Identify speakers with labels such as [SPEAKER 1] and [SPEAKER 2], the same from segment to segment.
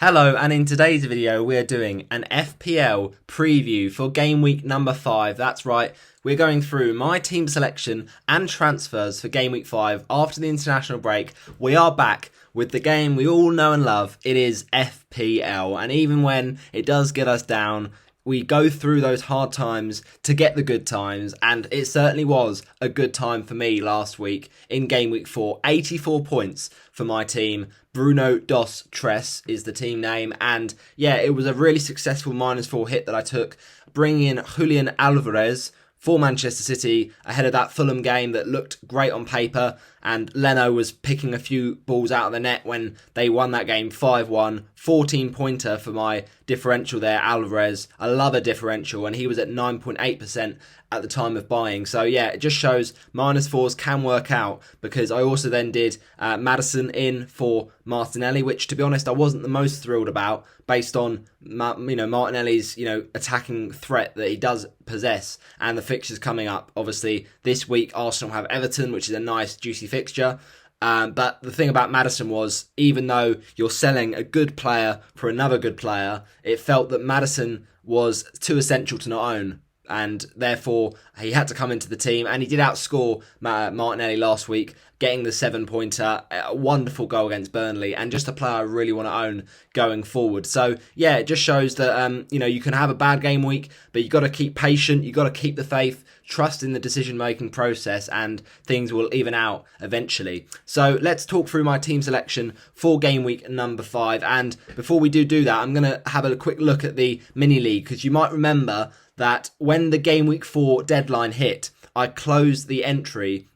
[SPEAKER 1] Hello, and in today's video we are doing an FPL preview for game week number 5. That's right, we're going through my team selection and transfers for game week 5 after the international break. We are back with the game we all know and love. It is FPL, and even when it does get us down, we go through those hard times to get the good times, and it certainly was a good time for me last week in game week 4. 84 points for my team. Bruno dos Tres is the team name, and yeah, it was a really successful -4 hit that I took, bringing in Julian Alvarez for Manchester City ahead of that Fulham game that looked great on paper, and Leno was picking a few balls out of the net when they won that game 5-1. 14-pointer for my differential there, Alvarez. I love a differential, and he was at 9.8% at the time of buying. So yeah, it just shows -4s can work out, because I also then did Maddison in for Martinelli, which to be honest I wasn't the most thrilled about based on Martinelli's attacking threat that he does possess and the fixtures coming up. Obviously this week Arsenal have Everton, which is a nice juicy fixture. But the thing about Maddison was, even though you're selling a good player for another good player, it felt that Maddison was too essential to not own, and therefore he had to come into the team, and he did outscore Martinelli last week, getting the 7-pointer, a wonderful goal against Burnley, and just a player I really want to own going forward. So yeah, it just shows that you can have a bad game week, but you got to keep patient, you got to keep the faith, trust in the decision-making process, and things will even out eventually. So let's talk through my team selection for game week number 5. And before we do that, I'm going to have a quick look at the mini league, because you might remember that when the game week 4 deadline hit, I closed the entry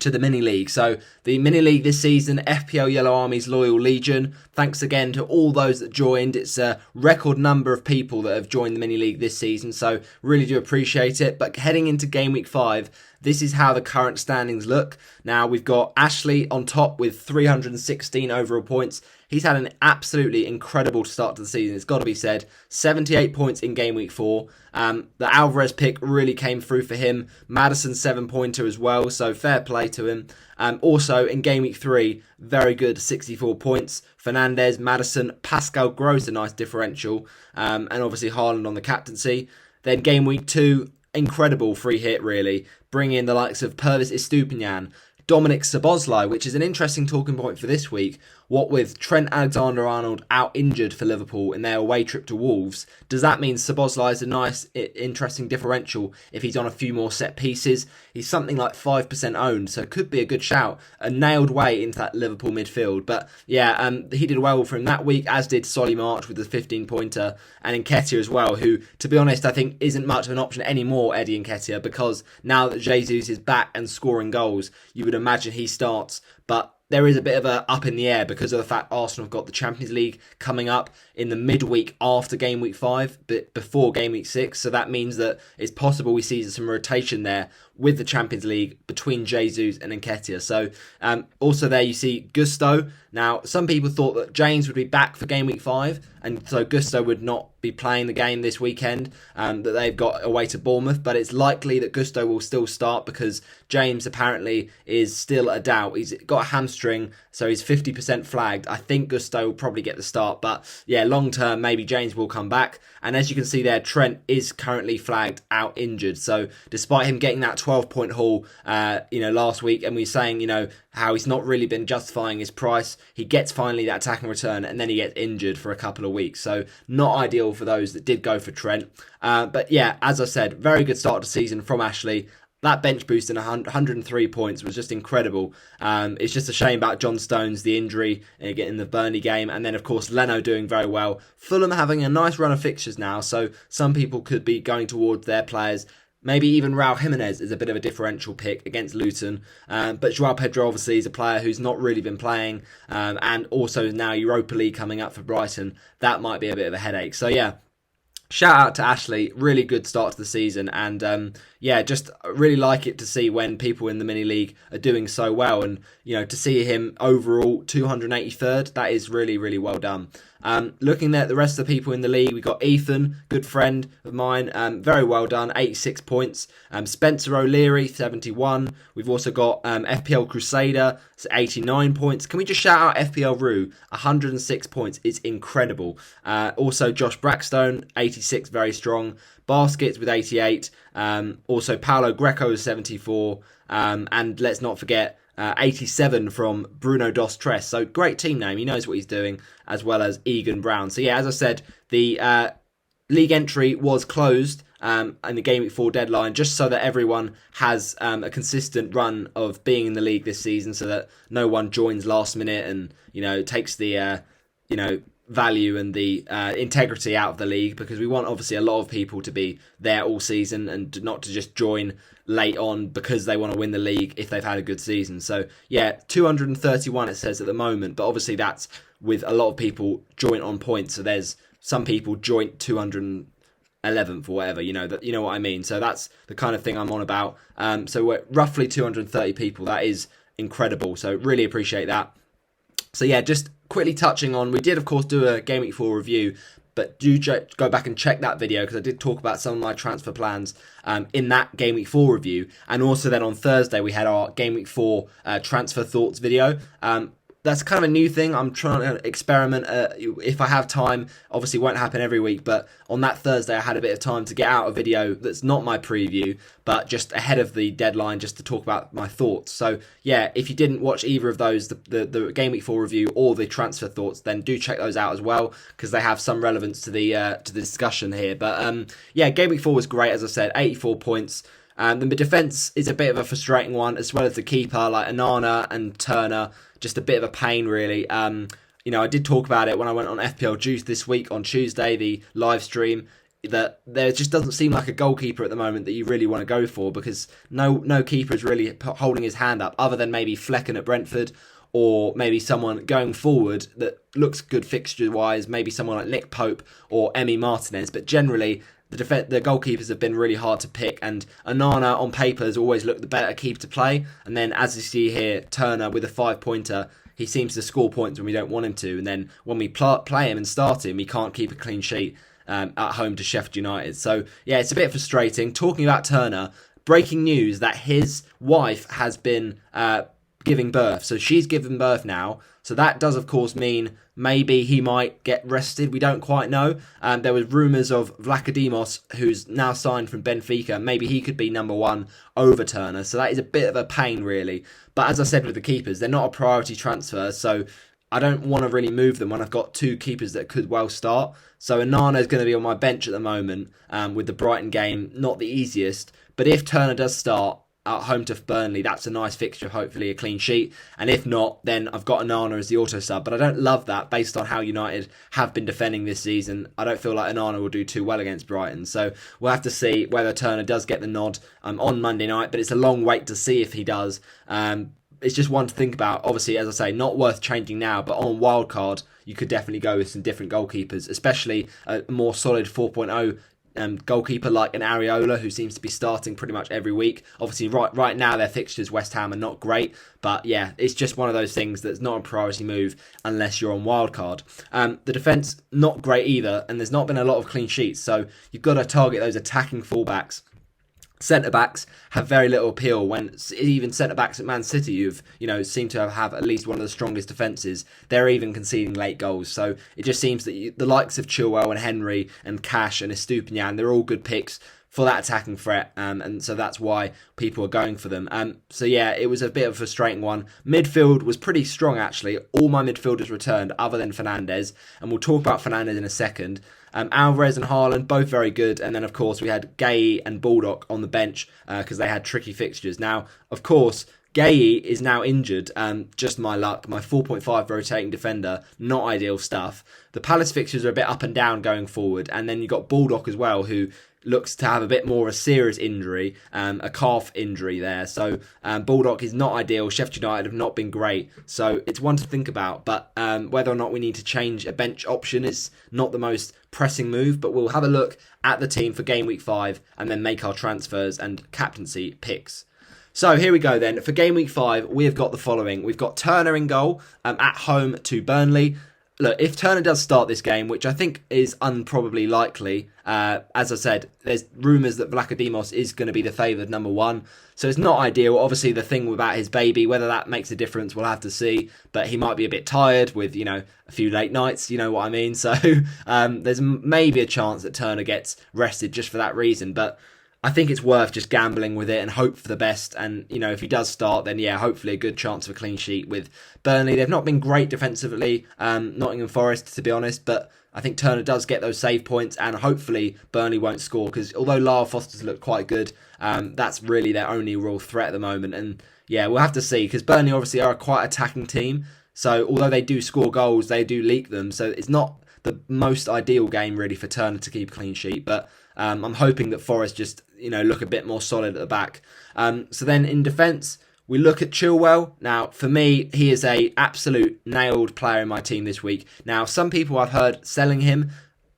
[SPEAKER 1] to the mini league. So the mini league this season, FPL Yellow Army's Loyal Legion. Thanks again to all those that joined. It's a record number of people that have joined the mini league this season, so really do appreciate it. But heading into game week 5, this is how the current standings look. Now we've got Ashley on top with 316 overall points. He's had an absolutely incredible start to the season, it's got to be said. 78 points in game week 4. The Alvarez pick really came through for him. Maddison 7-pointer as well, so fair play to him. Also in game week 3, very good, 64 points. Fernandez, Maddison, Pascal Gross, a nice differential, and obviously Haaland on the captaincy. Then game week 2, incredible free hit really, bring in the likes of Pervis Estupiñán, Dominic Szoboszlai, which is an interesting talking point for this week. What with Trent Alexander-Arnold out injured for Liverpool in their away trip to Wolves, does that mean Szoboszlai is a nice, interesting differential if he's on a few more set pieces? He's something like 5% owned, so it could be a good shout. A nailed way into that Liverpool midfield. But yeah, he did well for him that week, as did Solly March with the 15-pointer, and Nketiah as well, who, to be honest, I think isn't much of an option anymore, Eddie Nketiah, because now that Jesus is back and scoring goals, you would imagine he starts. But there is a bit of a up in the air because of the fact Arsenal have got the Champions League coming up in the midweek after game week 5, but before game week 6. So that means that it's possible we see some rotation there with the Champions League between Jesus and Nketiah. So also there you see Gusto. Now, some people thought that James would be back for game week 5, and so Gusto would not be playing the game this weekend that they've got away to Bournemouth, but it's likely that Gusto will still start because James apparently is still a doubt. He's got a hamstring, so he's 50% flagged. I think Gusto will probably get the start, but yeah, long term, maybe James will come back. And as you can see there, Trent is currently flagged out injured. So despite him getting that 12-point haul, last week, and we're saying, how he's not really been justifying his price, he gets finally that attacking return, and then he gets injured for a couple of weeks. So not ideal for those that did go for Trent. But yeah, as I said, very good start to the season from Ashley. That bench boost in 103 points was just incredible. It's just a shame about John Stones, the injury in the Burnley game. And then, of course, Leno doing very well. Fulham having a nice run of fixtures now, so some people could be going towards their players. Maybe even Raul Jimenez is a bit of a differential pick against Luton. But Joao Pedro obviously is a player who's not really been playing. And also now Europa League coming up for Brighton. That might be a bit of a headache. So yeah, Shout out to Ashley, really good start to the season, and yeah, just really like it to see when people in the mini league are doing so well, and to see him overall 283rd, that is really, really well done. Looking at the rest of the people in the league, we got Ethan, good friend of mine, very well done, 86 points. Spencer O'Leary, 71. We've also got FPL Crusader, 89 points. Can we just shout out FPL Rue, 106 points. It's incredible. Also Josh Brackstone, 86, very strong. Baskets with 88. Also Paolo Greco, 74. And let's not forget 87 from Bruno Dos Tres. So great team name. He knows what he's doing, as well as Egan Brown. So yeah, as I said, the league entry was closed in the Game Week 4 deadline, just so that everyone has a consistent run of being in the league this season, so that no one joins last minute and takes the value and the integrity out of the league, because we want obviously a lot of people to be there all season and not to just join late on because they want to win the league if they've had a good season. So yeah, 231 it says at the moment, but obviously that's with a lot of people joint on points. So there's some people joint 211th or whatever, you know what I mean. So that's the kind of thing I'm on about. So we're roughly 230 people. That is incredible. So really appreciate that. So yeah, just quickly touching on, we did of course do a Game Week 4 review, but do go back and check that video, because I did talk about some of my transfer plans in that Game Week 4 review. And also then on Thursday we had our Game Week 4 transfer thoughts video. That's kind of a new thing. I'm trying to experiment. If I have time, obviously it won't happen every week, but on that Thursday I had a bit of time to get out a video that's not my preview, but just ahead of the deadline, just to talk about my thoughts. So yeah, if you didn't watch either of those, the Game Week 4 review or the transfer thoughts, then do check those out as well, because they have some relevance to the discussion here. But yeah, Game Week 4 was great, as I said, 84 points. The defence is a bit of a frustrating one, as well as the keeper, like Onana and Turner, just a bit of a pain, really. I did talk about it when I went on FPL Juice this week on Tuesday, the live stream, that there just doesn't seem like a goalkeeper at the moment that you really want to go for, because no keeper is really holding his hand up, other than maybe Flecken at Brentford, or maybe someone going forward that looks good fixture-wise, maybe someone like Nick Pope or Emi Martinez, but generally the goalkeepers have been really hard to pick, and Onana on paper has always looked the better keeper to play. And then, as you see here, Turner with a 5-pointer, he seems to score points when we don't want him to, and then when we play him and start him, he can't keep a clean sheet at home to Sheffield United. So yeah, it's a bit frustrating. Talking about Turner, breaking news that his wife has been giving birth. So she's given birth now. So that does, of course, mean maybe he might get rested. We don't quite know. There was rumours of Vlachodimos, who's now signed from Benfica. Maybe he could be number one over Turner. So that is a bit of a pain, really. But as I said with the keepers, they're not a priority transfer. So I don't want to really move them when I've got two keepers that could well start. So Onana is going to be on my bench at the moment with the Brighton game. Not the easiest. But if Turner does start at home to Burnley, that's a nice fixture, hopefully a clean sheet. And if not, then I've got Onana as the auto sub. But I don't love that based on how United have been defending this season. I don't feel like Onana will do too well against Brighton. So we'll have to see whether Turner does get the nod on Monday night. But it's a long wait to see if he does. It's just one to think about. Obviously, as I say, not worth changing now. But on wildcard, you could definitely go with some different goalkeepers, especially a more solid 4.0 goalkeeper like an Areola, who seems to be starting pretty much every week. Obviously, right now their fixtures, West Ham, are not great, but yeah, it's just one of those things that's not a priority move unless you're on wildcard. The defence, not great either, and there's not been a lot of clean sheets, so you've got to target those attacking fullbacks. Centre-backs have very little appeal, when even centre-backs at Man City, who've seem to have at least one of the strongest defences, they're even conceding late goals. So it just seems that the likes of Chilwell and Henry and Cash and Estupiñán, they're all good picks for that attacking threat, and so that's why people are going for them. So yeah, it was a bit of a frustrating one. Midfield was pretty strong, actually. All my midfielders returned, other than Fernandes, and we'll talk about Fernandes in a second. Alvarez and Haaland, both very good. And then, of course, we had Gay and Baldock on the bench because they had tricky fixtures. Now, of course, Gay is now injured. Just my luck. My 4.5 rotating defender, not ideal stuff. The Palace fixtures are a bit up and down going forward. And then you've got Baldock as well, who looks to have a bit more of a serious injury, a calf injury there. So Baldock is not ideal. Sheffield United have not been great. So it's one to think about. But whether or not we need to change a bench option is not the most pressing move. But we'll have a look at the team for game week 5 and then make our transfers and captaincy picks. So here we go then. For game week 5, we have got the following. We've got Turner in goal at home to Burnley. Look, if Turner does start this game, which I think is unprobably likely, as I said, there's rumours that Vlachodimos is going to be the favoured number 1. So it's not ideal. Obviously, the thing about his baby, whether that makes a difference, we'll have to see. But he might be a bit tired with, a few late nights, you know what I mean? So there's maybe a chance that Turner gets rested just for that reason. But I think it's worth just gambling with it and hope for the best. And, if he does start, then hopefully a good chance of a clean sheet with Burnley. They've not been great defensively, Nottingham Forest, to be honest, but I think Turner does get those save points and hopefully Burnley won't score because although Lyle Foster's looked quite good, that's really their only real threat at the moment. And we'll have to see because Burnley obviously are a quite attacking team. So although they do score goals, they do leak them. So it's not the most ideal game really for Turner to keep a clean sheet, but I'm hoping that Forest just look a bit more solid at the back. So then in defence, we look at Chilwell. Now, for me, he is a absolute nailed player in my team this week. Now, some people I've heard selling him.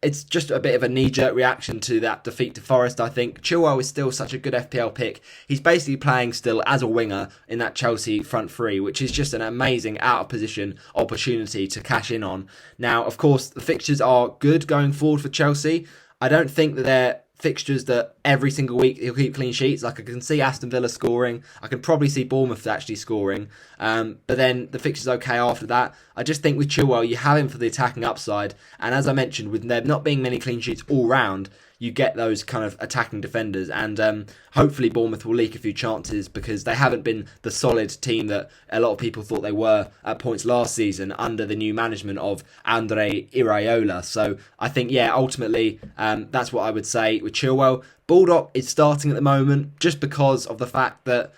[SPEAKER 1] It's just a bit of a knee-jerk reaction to that defeat to Forest, I think. Chilwell is still such a good FPL pick. He's basically playing still as a winger in that Chelsea front three, which is just an amazing out-of-position opportunity to cash in on. Now, of course, the fixtures are good going forward for Chelsea. I don't think that they're fixtures that every single week he'll keep clean sheets. Like I can see Aston Villa scoring. I can probably see Bournemouth actually scoring. But then the fixture's okay after that. I just think with Chilwell, you have him for the attacking upside. And as I mentioned, with there not being many clean sheets all round, you get those kind of attacking defenders. And hopefully Bournemouth will leak a few chances because they haven't been the solid team that a lot of people thought they were at points last season under the new management of Andre Iraola. So I think, ultimately, that's what I would say with Chilwell. Baldock is starting at the moment just because of the fact that,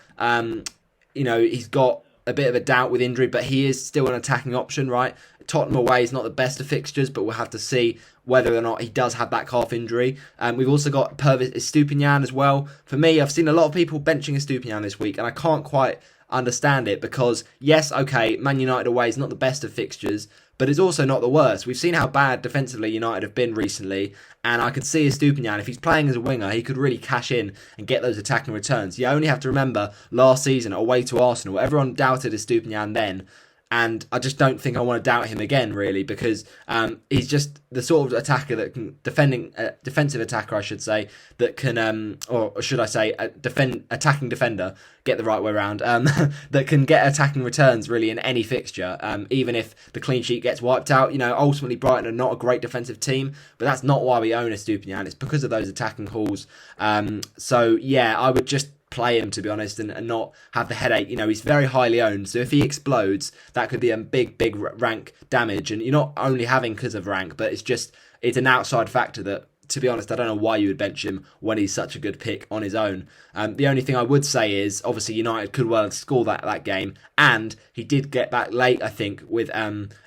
[SPEAKER 1] he's got a bit of a doubt with injury, but he is still an attacking option, right? Tottenham away is not the best of fixtures, but we'll have to see whether or not he does have that calf injury. We've also got Pervis Estupiñán as well. For me, I've seen a lot of people benching Estupiñán this week, and I can't quite understand it because, yes, okay, Man United away is not the best of fixtures, but it's also not the worst. We've seen how bad defensively United have been recently, and I could see Estupiñán, if he's playing as a winger, he could really cash in and get those attacking returns. You only have to remember last season away to Arsenal, everyone doubted Estupiñán then, and I just don't think I want to doubt him again, really, because he's just the sort of attacker that can defensive attacker, I should say, that can, or should I say, attacking defender, get the right way around, that can get attacking returns really in any fixture, even if the clean sheet gets wiped out. Ultimately Brighton are not a great defensive team, but that's not why we own Estupiñán. It's because of those attacking hauls. So I would just play him, to be honest, and not have the headache. He's very highly owned, so if he explodes, that could be a big rank damage, and you're not only having because of rank, but it's an outside factor that, to be honest, I don't know why you would bench him when he's such a good pick on his own. The only thing I would say is, obviously, United could well score that game, and he did get back late, I think, with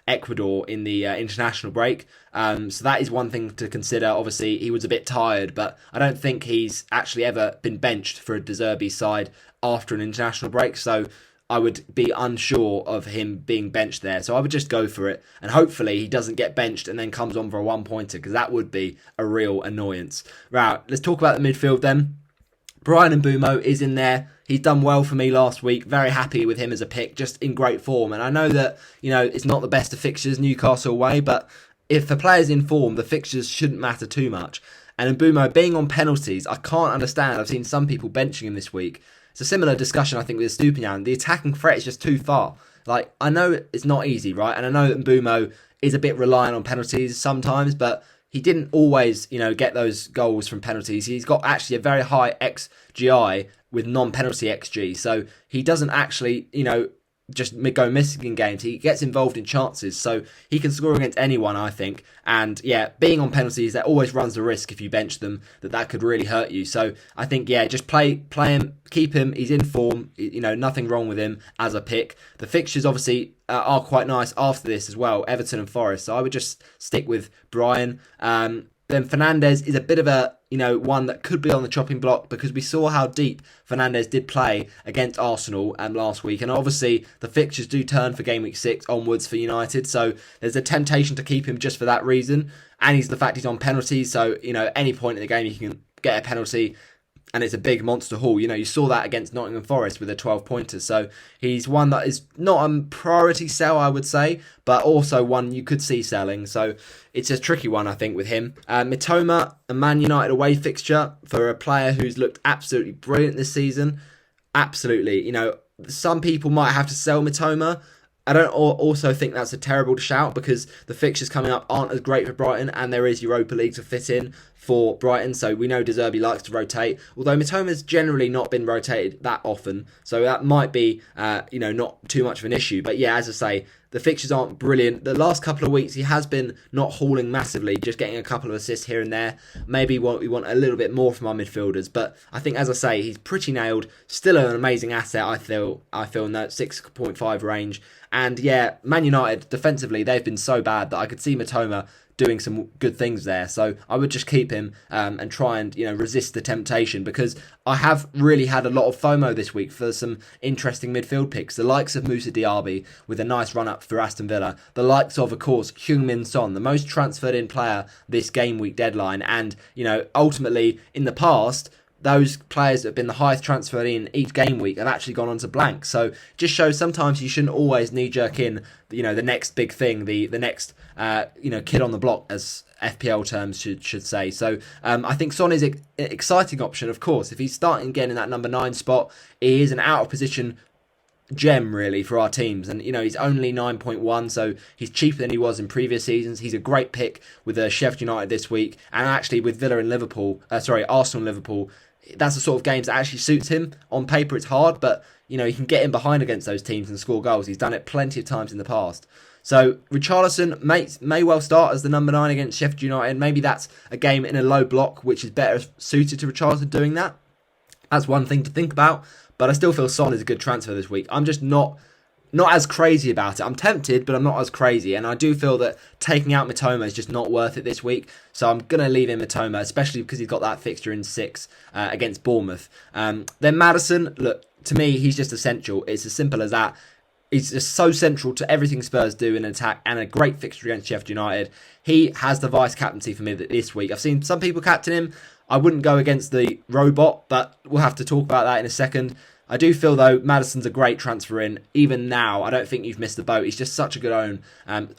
[SPEAKER 1] Ecuador in the international break. So that is one thing to consider. Obviously, he was a bit tired, but I don't think he's actually ever been benched for a De Zerbi side after an international break. So I would be unsure of him being benched there. So I would just go for it. And hopefully he doesn't get benched and then comes on for a one-pointer, because that would be a real annoyance. Right, let's talk about the midfield then. Bryan Mbeumo is in there. He's done well for me last week. Very happy with him as a pick, just in great form. And I know that, it's not the best of fixtures, Newcastle away, but if the player's in form, the fixtures shouldn't matter too much. And Mbeumo being on penalties, I can't understand. I've seen some people benching him this week. It's a similar discussion, I think, with Estupiñán. The attacking threat is just too far. Like, I know it's not easy, right? And I know that Mbeumo is a bit reliant on penalties sometimes, but he didn't always, get those goals from penalties. He's got actually a very high XGI with non-penalty XG. So he doesn't actually, just go missing in games. He gets involved in chances, so he can score against anyone, I think. And being on penalties, that always runs the risk if you bench them that could really hurt you. So I think just play him, keep him. He's in form. Nothing wrong with him as a pick. The fixtures obviously are quite nice after this as well, Everton and Forest. So I would just stick with Brian. then Fernandes is a bit of a, one that could be on the chopping block because we saw how deep Fernandes did play against Arsenal last week. And obviously the fixtures do turn for game week 6 onwards for United. So there's a temptation to keep him just for that reason. And he's the fact he's on penalties. So, any point in the game you can get a penalty and it's a big monster haul. You saw that against Nottingham Forest with a 12-pointer. So he's one that is not a priority sell, I would say, but also one you could see selling. So it's a tricky one, I think, with him. Mitoma, a Man United away fixture for a player who's looked absolutely brilliant this season. Absolutely. Some people might have to sell Mitoma. I don't also think that's a terrible shout because the fixtures coming up aren't as great for Brighton and there is Europa League to fit in for Brighton. So we know De Zerbi likes to rotate, although Mitoma's generally not been rotated that often. So that might be, not too much of an issue. But yeah, as I say, the fixtures aren't brilliant. The last couple of weeks, he has been not hauling massively, just getting a couple of assists here and there. Maybe we want a little bit more from our midfielders. But I think, as I say, he's pretty nailed. Still an amazing asset, I feel in that 6.5 range. And yeah, Man United, defensively, they've been so bad that I could see Mitoma doing some good things there. So I would just keep him and try and resist the temptation because I have really had a lot of FOMO this week for some interesting midfield picks. The likes of Moussa Diaby with a nice run up for Aston Villa. The likes of course, Heung-min Son, the most transferred in player this game week deadline. And ultimately in the past, those players that have been the highest transferred in each game week have actually gone on to blank. So just shows sometimes you shouldn't always knee-jerk in, the next big thing, the next, kid on the block, as FPL terms should say. So I think Son is an exciting option, of course. If he's starting again in that number 9 spot, he is an out-of-position gem really for our teams, and he's only 9.1, so he's cheaper than he was in previous seasons. He's a great pick with Sheffield United this week, and actually with Arsenal and Liverpool. That's the sort of games that actually suits him. On paper, it's hard, but he can get in behind against those teams and score goals. He's done it plenty of times in the past. So Richarlison may well start as the number 9 against Sheffield United. Maybe that's a game in a low block, which is better suited to Richarlison doing that. That's one thing to think about. But I still feel Son is a good transfer this week. I'm just not as crazy about it. I'm tempted, but I'm not as crazy. And I do feel that taking out Mitoma is just not worth it this week. So I'm going to leave in Mitoma, especially because he's got that fixture in 6 against Bournemouth. Then Maddison, look, to me, he's just essential. It's as simple as that. He's just so central to everything Spurs do in attack and a great fixture against Sheffield United. He has the vice captaincy for me this week. I've seen some people captain him. I wouldn't go against the robot, but we'll have to talk about that in a second. I do feel, though, Maddison's a great transfer in. Even now, I don't think you've missed the boat. He's just such a good own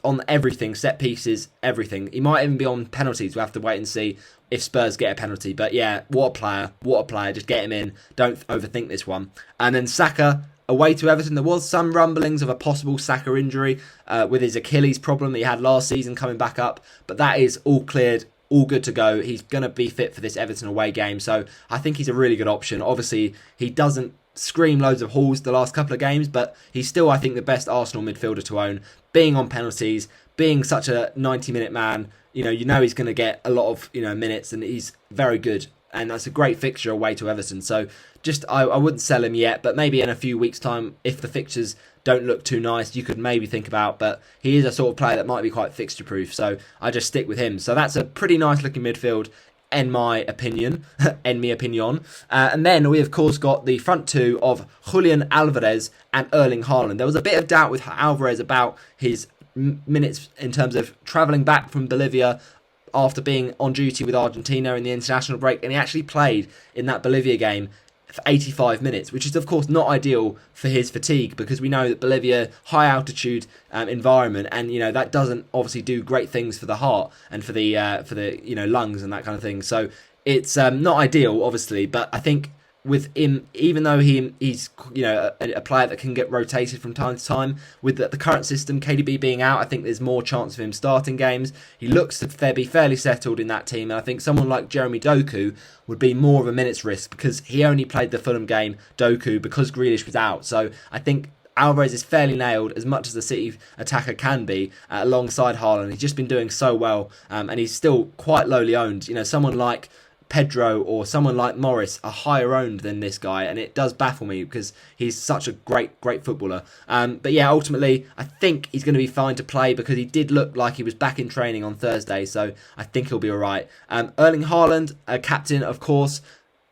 [SPEAKER 1] on everything, set pieces, everything. He might even be on penalties. We'll have to wait and see if Spurs get a penalty. But yeah, what a player. Just get him in. Don't overthink this one. And then Saka, away to Everton. There was some rumblings of a possible Saka injury with his Achilles problem that he had last season coming back up. But that is all cleared. All good to go. He's going to be fit for this Everton away game. So I think he's a really good option. Obviously, he doesn't scream loads of hauls the last couple of games, but he's still, I think, the best Arsenal midfielder to own. Being on penalties, being such a 90-minute man, he's going to get a lot of minutes, and he's very good. And that's a great fixture away to Everton. So just I wouldn't sell him yet, but maybe in a few weeks' time, if the fixtures don't look too nice, you could maybe think about. But he is a sort of player that might be quite fixture-proof, so I just stick with him. So that's a pretty nice-looking midfield, in my opinion. And then we, of course, got the front two of Julian Alvarez and Erling Haaland. There was a bit of doubt with Alvarez about his minutes in terms of travelling back from Bolivia after being on duty with Argentina in the international break, and he actually played in that Bolivia game for 85 minutes, which is of course not ideal for his fatigue, because we know that Bolivia, high altitude environment, and that doesn't obviously do great things for the heart and for the lungs and that kind of thing. So it's not ideal, obviously, but I think with him, even though he's a player that can get rotated from time to time, with the current system, KDB being out, I think there's more chance of him starting games. He looks to be fairly settled in that team, and I think someone like Jeremy Doku would be more of a minutes risk, because he only played the Fulham game, Doku, because Grealish was out. So I think Alvarez is fairly nailed, as much as the City attacker can be, alongside Haaland. He's just been doing so well, and he's still quite lowly owned. Someone like Pedro or someone like Morris are higher owned than this guy, and it does baffle me because he's such a great footballer. But yeah, ultimately, I think he's going to be fine to play because he did look like he was back in training on Thursday, so I think he'll be all right. Erling Haaland, captain, of course.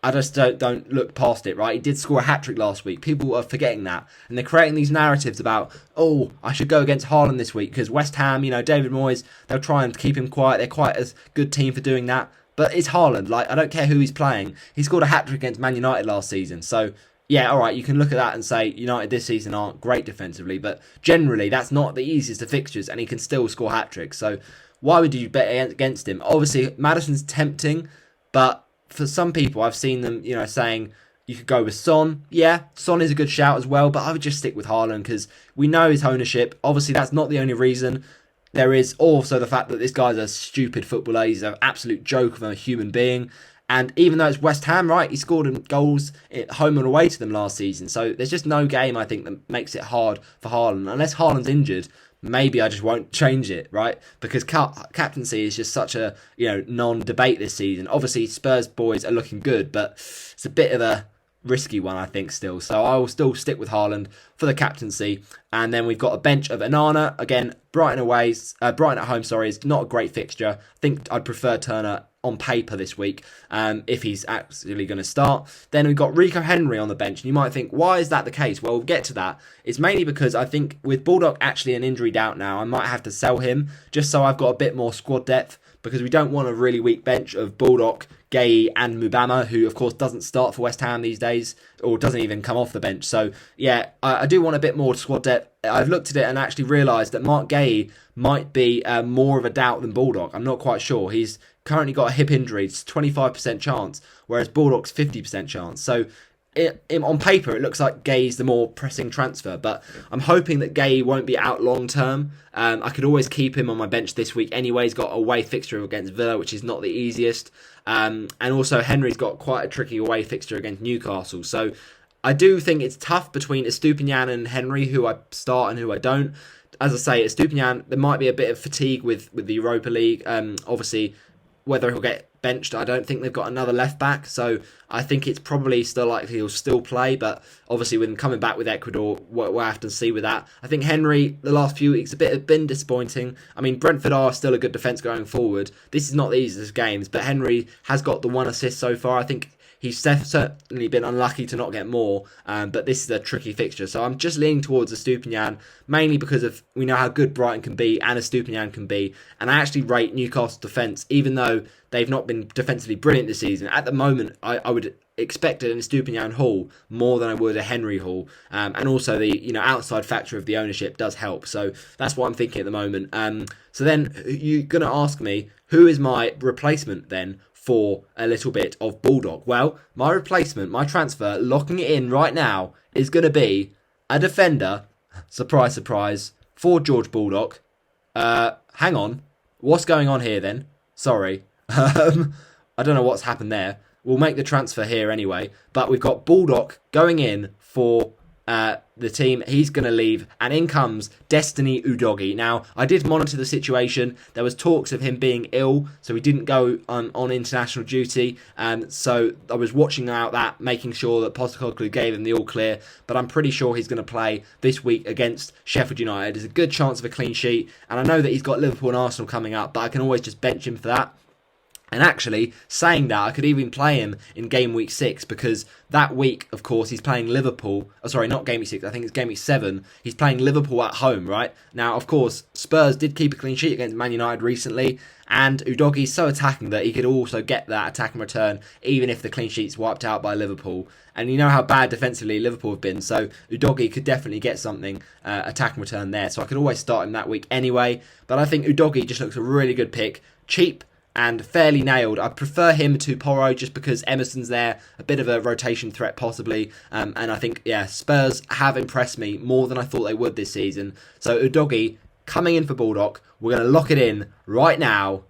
[SPEAKER 1] I just don't look past it, right? He did score a hat-trick last week. People are forgetting that. And they're creating these narratives about, oh, I should go against Haaland this week because West Ham, David Moyes, they'll try and keep him quiet. They're quite a good team for doing that. But it's Haaland. Like, I don't care who he's playing. He scored a hat-trick against Man United last season. So, yeah, all right, you can look at that and say United this season aren't great defensively. But generally, that's not the easiest of fixtures, and he can still score hat-tricks. So why would you bet against him? Obviously, Maddison's tempting, but for some people, I've seen them, saying you could go with Son. Yeah, Son is a good shout as well, but I would just stick with Haaland because we know his ownership. Obviously, that's not the only reason. There is also the fact that this guy's a stupid footballer. He's an absolute joke of a human being. And even though it's West Ham, right, he scored goals at home and away to them last season. So there's just no game, I think, that makes it hard for Haaland. Unless Haaland's injured, maybe I just won't change it, right? Because captaincy is just such a non-debate this season. Obviously, Spurs boys are looking good, but it's a bit of a risky one, I think, still. So I will still stick with Haaland for the captaincy. And then we've got a bench of Onana. Again, Brighton at home, is not a great fixture. I think I'd prefer Turner on paper this week if he's actually going to start. Then we've got Rico Henry on the bench. And you might think, why is that the case? Well, we'll get to that. It's mainly because I think with Baldock actually an injury doubt now, I might have to sell him just so I've got a bit more squad depth because we don't want a really weak bench of Baldock, Gay and Mubama, who of course doesn't start for West Ham these days or doesn't even come off the bench. So yeah, I do want a bit more squad depth. I've looked at it and actually realised that Mark Gay might be more of a doubt than Baldock. I'm not quite sure. He's currently got a hip injury. It's 25% chance, whereas Baldock's 50% chance. So on paper, it looks like Gay's the more pressing transfer, but I'm hoping that Gay won't be out long term. I could always keep him on my bench this week anyway. He's got a away fixture against Villa, which is not the easiest. And also Henry's got quite a tricky away fixture against Newcastle. So I do think it's tough between Estupiñán and Henry, who I start and who I don't. As I say, Estupiñán, there might be a bit of fatigue with the Europa League. Obviously, whether he'll get benched, I don't think they've got another left back, so I think it's probably still likely he'll still play, but obviously with him coming back with Ecuador, we'll have to see with that. I think Henry, the last few weeks, been disappointing. I mean, Brentford are still a good defence going forward. This is not the easiest games, but Henry has got the one assist so far. I think he's certainly been unlucky to not get more, but this is a tricky fixture. So I'm just leaning towards Estupiñán, mainly because of we know how good Brighton can be and Estupiñán can be. And I actually rate Newcastle defence, even though they've not been defensively brilliant this season. At the moment, I would expect an Estupiñán haul more than I would a Henry haul. And also the outside factor of the ownership does help. So that's what I'm thinking at the moment. So then you're going to ask me, who is my replacement then for a little bit of Baldock? Well, my replacement, my transfer, locking it in right now, is going to be a defender, surprise, surprise, for George Baldock. Hang on, what's going on here then? Sorry. I don't know what's happened there. We'll make the transfer here anyway, but we've got Baldock going in for the team. He's going to leave, and in comes Destiny Udogie. Now, I did monitor the situation. There was talks of him being ill, so he didn't go on international duty. So I was watching out that, making sure that Postecoglou gave him the all clear. But I'm pretty sure he's going to play this week against Sheffield United. There's a good chance of a clean sheet, and I know that he's got Liverpool and Arsenal coming up, but I can always just bench him for that. And actually, saying that, I could even play him in Game Week 6 because that week, of course, he's playing Liverpool. Oh, sorry, not Game Week 6, I think it's Game Week 7. He's playing Liverpool at home, right? Now, of course, Spurs did keep a clean sheet against Man United recently, and Udogie's so attacking that he could also get that attack and return, even if the clean sheet's wiped out by Liverpool. And you know how bad defensively Liverpool have been, so Udogie could definitely get something, attack and return there. So I could always start him that week anyway. But I think Udogie just looks a really good pick. Cheap and fairly nailed. I prefer him to Porro just because Emerson's there, a bit of a rotation threat possibly. And I think, Spurs have impressed me more than I thought they would this season. So Udogie coming in for Baldock. We're going to lock it in right now.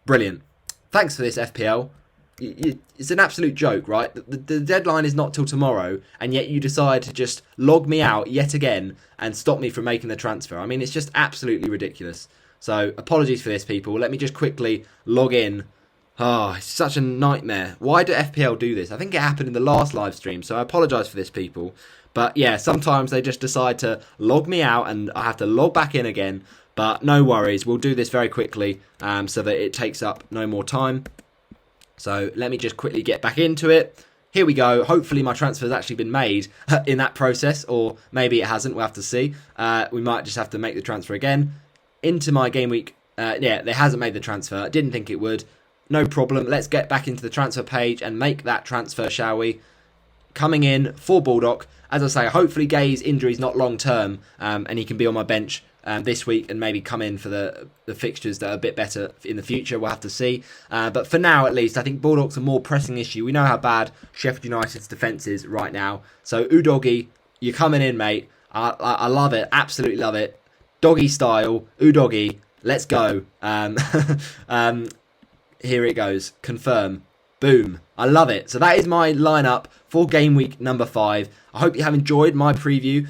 [SPEAKER 1] Brilliant. Thanks for this, FPL. It's an absolute joke, right? The deadline is not till tomorrow, and yet you decide to just log me out yet again and stop me from making the transfer. I mean, it's just absolutely ridiculous. So apologies for this, people. Let me just quickly log in. Oh, it's such a nightmare. Why do FPL do this? I think it happened in the last live stream, so I apologise for this, people. But yeah, sometimes they just decide to log me out and I have to log back in again. But no worries, we'll do this very quickly so that it takes up no more time. So let me just quickly get back into it. Here we go. Hopefully my transfer has actually been made in that process, or maybe it hasn't. We'll have to see. We might just have to make the transfer again. Into my game week. Yeah, they hasn't made the transfer. I didn't think it would. No problem. Let's get back into the transfer page and make that transfer, shall we? Coming in for Baldock. As I say, hopefully Gay's injury is not long term and he can be on my bench this week and maybe come in for the fixtures that are a bit better in the future. We'll have to see. But for now, at least, I think Baldock's a more pressing issue. We know how bad Sheffield United's defence is right now. So, Udoggy, you're coming in, mate. I love it. Absolutely love it. Doggy style. Udoggy. Let's go. Here it goes. Confirm. Boom. I love it. So that is my lineup for game week number 5. I hope you have enjoyed my preview.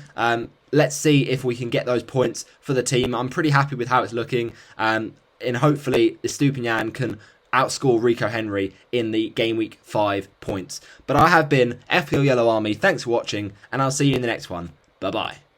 [SPEAKER 1] Let's see if we can get those points for the team. I'm pretty happy with how it's looking. And hopefully Estupinian can outscore Rico Henry in the game week 5 points. But I have been FPL Yellow Army. Thanks for watching and I'll see you in the next one. Bye-bye.